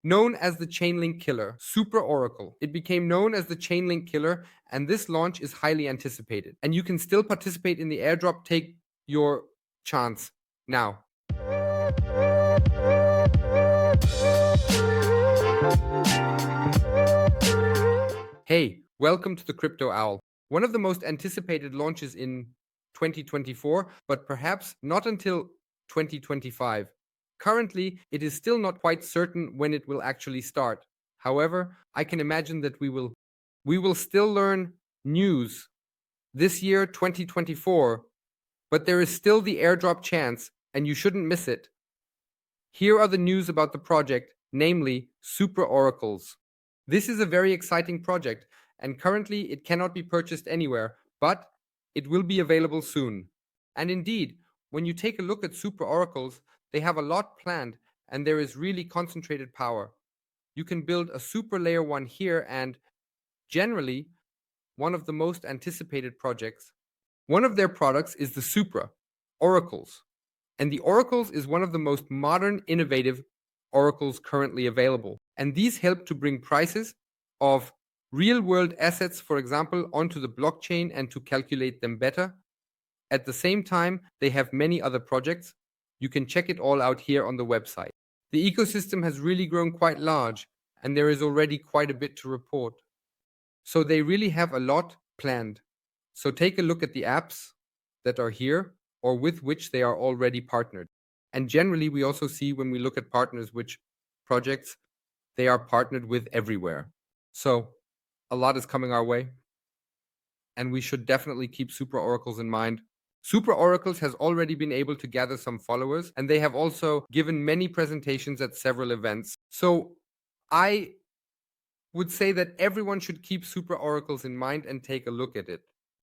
known as the Chainlink Killer, Supra Oracle. It became known as the Chainlink Killer, and this launch is highly anticipated. And you can still participate in the airdrop. Take your chance now. Hey, welcome to the Crypto Owl. One of the most anticipated launches in 2024, but perhaps not until 2025. Currently, it is still not quite certain when it will actually start. However, I can imagine that we will still learn news this year, 2024, but there is still the airdrop chance, and you shouldn't miss it. Here are the news about the project, namely Supra Oracles. This is a very exciting project, and currently it cannot be purchased anywhere, but it will be available soon. And indeed, when you take a look at Supra Oracles, they have a lot planned, and there is really concentrated power. You can build a super layer 1 here, and generally, one of the most anticipated projects. One of their products is the Supra Oracles. And the Oracles is one of the most modern, innovative oracles currently available. And these help to bring prices of real-world assets, for example, onto the blockchain and to calculate them better. At the same time, they have many other projects. You can check it all out here on the website. The ecosystem has really grown quite large, and there is already quite a bit to report. So they really have a lot planned. So take a look at the apps that are here or with which they are already partnered. And generally, we also see when we look at partners which projects they are partnered with everywhere. So a lot is coming our way, and we should definitely keep Supra Oracles in mind. Supra Oracles has already been able to gather some followers, and they have also given many presentations at several events. So I would say that everyone should keep Supra Oracles in mind and take a look at it.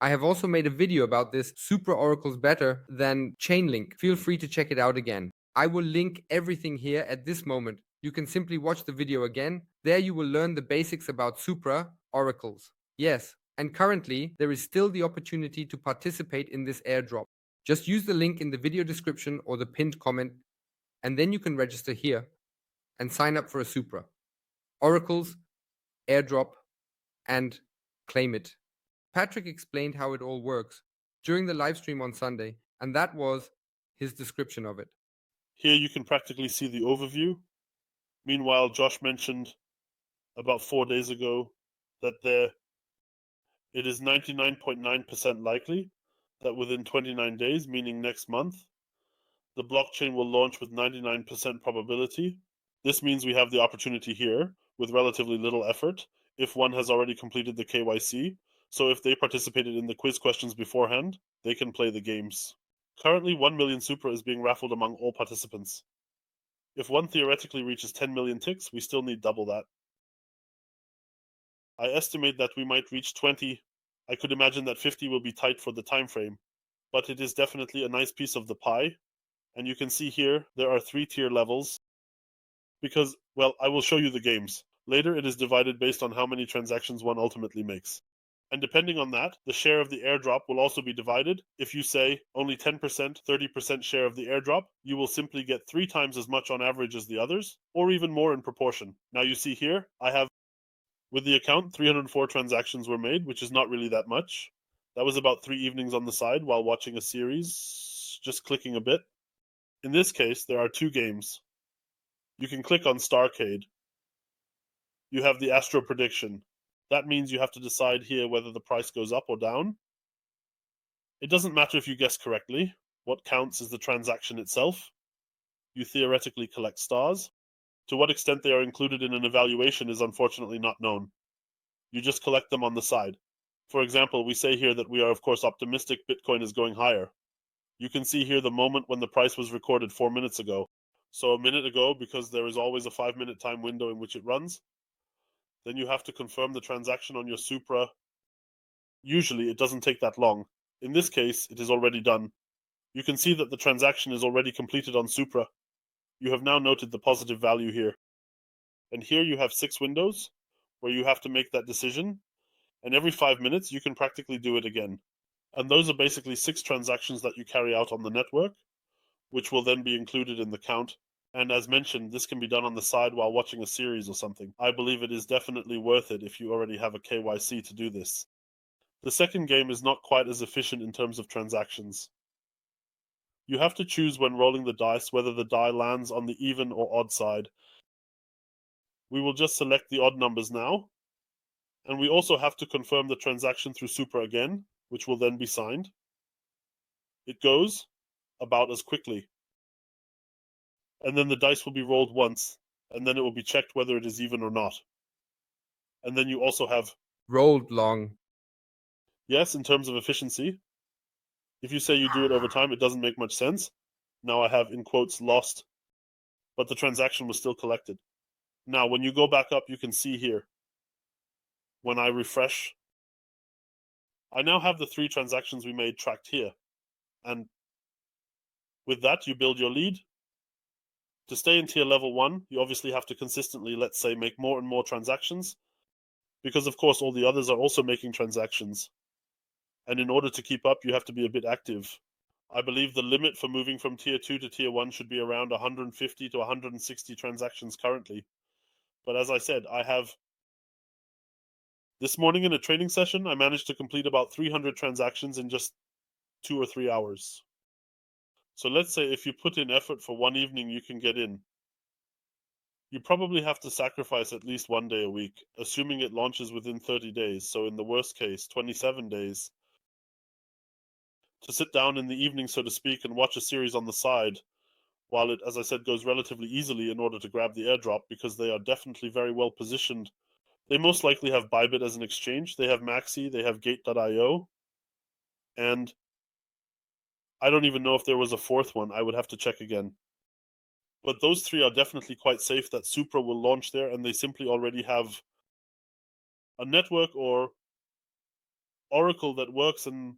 I have also made a video about this, Supra Oracles better than Chainlink. Feel free to check it out again. I will link everything here at this moment. You can simply watch the video again. There you will learn the basics about Supra Oracles. Yes, and currently there is still the opportunity to participate in this airdrop. Just use the link in the video description or the pinned comment, and then you can register here and sign up for a Supra Oracles airdrop and claim it. Patrick explained how it all works during the live stream on Sunday, and that was his description of it. Here you can practically see the overview. Meanwhile, Josh mentioned about 4 days ago that it is 99.9% likely that within 29 days, meaning next month, the blockchain will launch with 99% probability. This means we have the opportunity here with relatively little effort if one has already completed the KYC. So if they participated in the quiz questions beforehand, they can play the games. Currently, 1 million Supra is being raffled among all participants. If one theoretically reaches 10 million ticks, we still need double that. I estimate that we might reach 20. I could imagine that 50 will be tight for the time frame, but it is definitely a nice piece of the pie. And you can see here, there are 3 tier levels. Because, well, I will show you the games. Later, it is divided based on how many transactions one ultimately makes. And depending on that, the share of the airdrop will also be divided. If you say only 10%, 30% share of the airdrop, you will simply get 3 times as much on average as the others, or even more in proportion. Now you see here, I have, with the account, 304 transactions were made, which is not really that much. That was about 3 evenings on the side while watching a series, just clicking a bit. In this case, there are 2 games. You can click on Starcade. You have the Astro Prediction. That means you have to decide here whether the price goes up or down. It doesn't matter if you guess correctly. What counts is the transaction itself. You theoretically collect stars. To what extent they are included in an evaluation is unfortunately not known. You just collect them on the side. For example, we say here that we are of course optimistic Bitcoin is going higher. You can see here the moment when the price was recorded 4 minutes ago. So a minute ago, because there is always a 5-minute time window in which it runs, then you have to confirm the transaction on your Supra. Usually it doesn't take that long. In this case, it is already done. You can see that the transaction is already completed on Supra. You have now noted the positive value here. And here you have 6 windows where you have to make that decision. And every 5 minutes, you can practically do it again. And those are basically 6 transactions that you carry out on the network, which will then be included in the count And as mentioned, this can be done on the side while watching a series or something. I believe it is definitely worth it if you already have a KYC to do this. The second game is not quite as efficient in terms of transactions. You have to choose when rolling the dice whether the die lands on the even or odd side. We will just select the odd numbers now, and we also have to confirm the transaction through Supra again, which will then be signed. It goes about as quickly. And then the dice will be rolled once, and then it will be checked whether it is even or not. And then you also have, Rolled long. yes, in terms of efficiency, if you say you do it over time, it doesn't make much sense. Now I have, in quotes, lost, but the transaction was still collected. Now, when you go back up, you can see here, when I refresh, I now have the 3 transactions we made tracked here. And with that, you build your lead. To stay in tier level 1, you obviously have to consistently, let's say, make more and more transactions, because of course all the others are also making transactions. And in order to keep up, you have to be a bit active. I believe the limit for moving from tier 2 to tier 1 should be around 150 to 160 transactions currently. But as I said, this morning in a training session, I managed to complete about 300 transactions in just 2 or 3 hours. So let's say if you put in effort for one evening, you can get in. You probably have to sacrifice at least 1 day a week, assuming it launches within 30 days, so in the worst case, 27 days, to sit down in the evening, so to speak, and watch a series on the side, while it, as I said, goes relatively easily in order to grab the airdrop, because they are definitely very well positioned. They most likely have Bybit as an exchange, they have Maxi, they have Gate.io, and I don't even know if there was a fourth one. I would have to check again. But those 3 are definitely quite safe that Supra will launch there, and they simply already have a network or Oracle that works and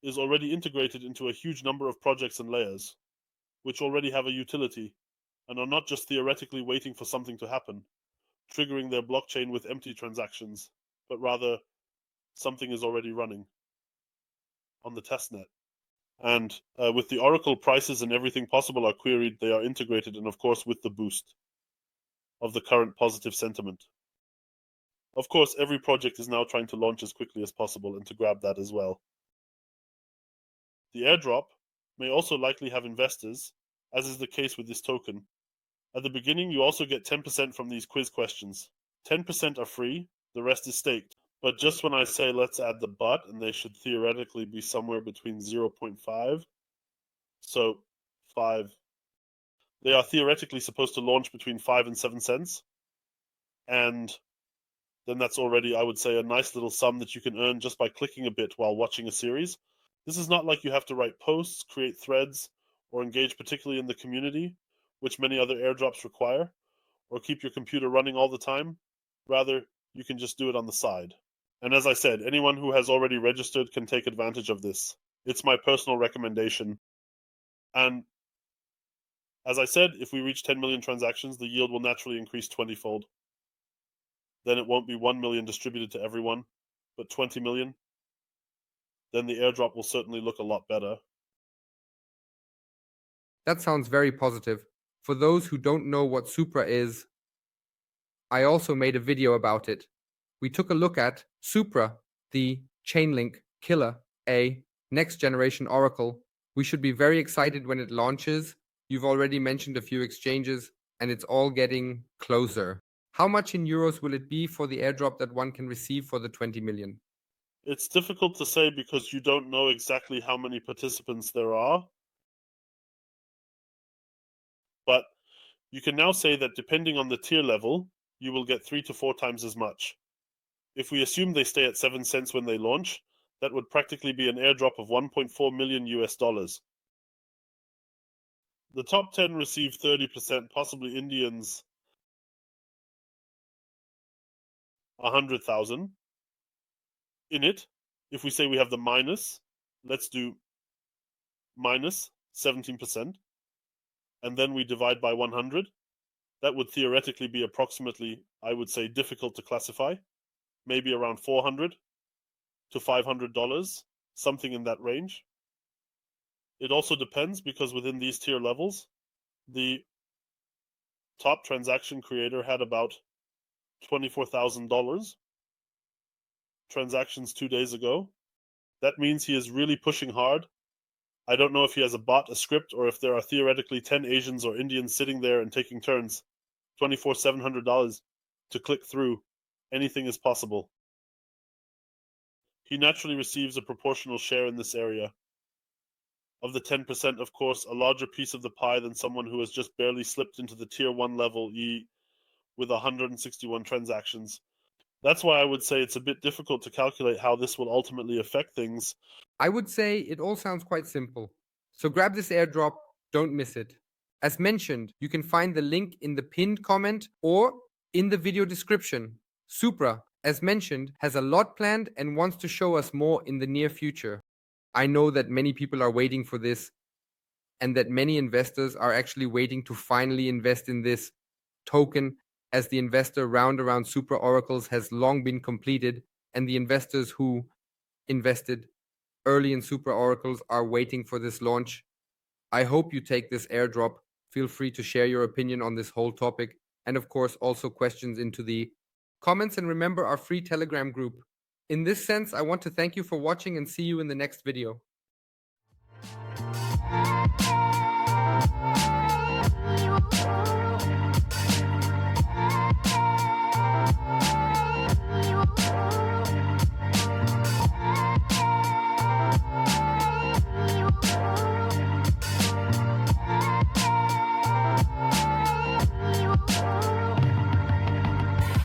is already integrated into a huge number of projects and layers, which already have a utility, and are not just theoretically waiting for something to happen, triggering their blockchain with empty transactions, but rather something is already running on the testnet. And with the Oracle prices and everything possible are queried, they are integrated, and of course with the boost of the current positive sentiment. Of course, every project is now trying to launch as quickly as possible and to grab that as well. The airdrop may also likely have investors, as is the case with this token. At the beginning, you also get 10% from these quiz questions. 10% are free, the rest is staked. But just when I say let's add the but, and they should theoretically be somewhere between 0.5, so 5, they are theoretically supposed to launch between 5 and 7 cents. And then that's already, I would say, a nice little sum that you can earn just by clicking a bit while watching a series. This is not like you have to write posts, create threads, or engage particularly in the community, which many other airdrops require, or keep your computer running all the time. Rather, you can just do it on the side. And as I said, anyone who has already registered can take advantage of this. It's my personal recommendation. And as I said, if we reach 10 million transactions, the yield will naturally increase 20-fold. Then it won't be 1 million distributed to everyone, but 20 million. Then the airdrop will certainly look a lot better. That sounds very positive. For those who don't know what Supra is, I also made a video about it. We took a look at Supra, the Chainlink Killer, a next generation Oracle. We should be very excited when it launches. You've already mentioned a few exchanges, and it's all getting closer. How much in euros will it be for the airdrop that one can receive for the 20 million? It's difficult to say because you don't know exactly how many participants there are. But you can now say that depending on the tier level, you will get 3 to 4 times as much. If we assume they stay at 7 cents when they launch, that would practically be an airdrop of 1.4 million US dollars. The top 10 receive 30%, possibly Indians 100,000. In it, if we say we have the minus, let's do minus 17%, and then we divide by 100. That would theoretically be approximately, I would say, difficult to classify, maybe around $400 to $500, something in that range. It also depends because within these tier levels, the top transaction creator had about $24,000 transactions 2 days ago. That means he is really pushing hard. I don't know if he has a bot, a script, or if there are theoretically 10 Asians or Indians sitting there and taking turns. $700 to click through. Anything is possible. He naturally receives a proportional share in this area. Of the 10%, of course, a larger piece of the pie than someone who has just barely slipped into the tier 1 level with 161 transactions. That's why I would say it's a bit difficult to calculate how this will ultimately affect things. I would say it all sounds quite simple. So grab this airdrop, don't miss it. As mentioned, you can find the link in the pinned comment or in the video description. Supra, as mentioned, has a lot planned and wants to show us more in the near future. I know that many people are waiting for this and that many investors are actually waiting to finally invest in this token, as the investor round around Supra Oracles has long been completed and the investors who invested early in Supra Oracles are waiting for this launch. I hope you take this airdrop. Feel free to share your opinion on this whole topic and of course also questions into the comments, and remember our free Telegram group. In this sense, I want to thank you for watching and see you in the next video.